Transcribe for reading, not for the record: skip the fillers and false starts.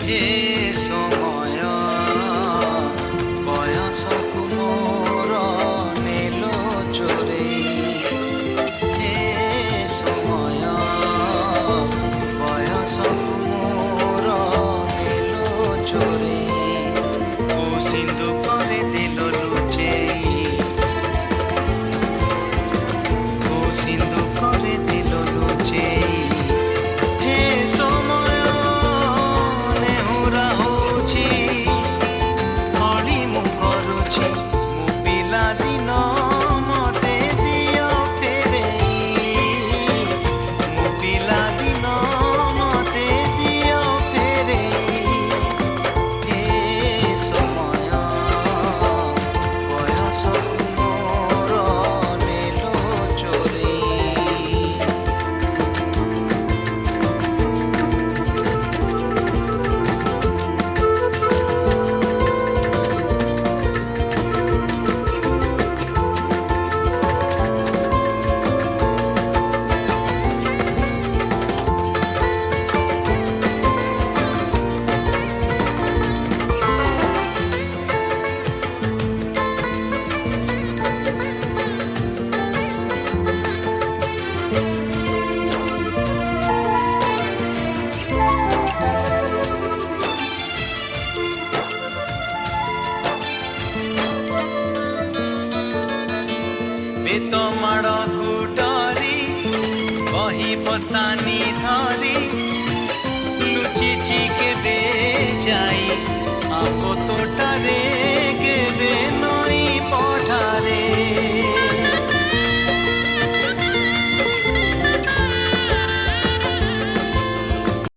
हे समय बयसकु मोर नेलो चोरेई हे समय बयसकु मोर नेलो चोरेई को सिंधु करे दिल लुचेई को सिंधु करे दिल लुचेई हे समय नेहुरा होची हली मु करूची मु पिला दिन मते दियो फेरेई मु पिला दिन मते दियो फेरेई हे समय बयसकु मोर नेलो चोरेई बेतमाड़ कुटरी बही बस्तानी धरी लुचिची के बेचाई आको तोटारे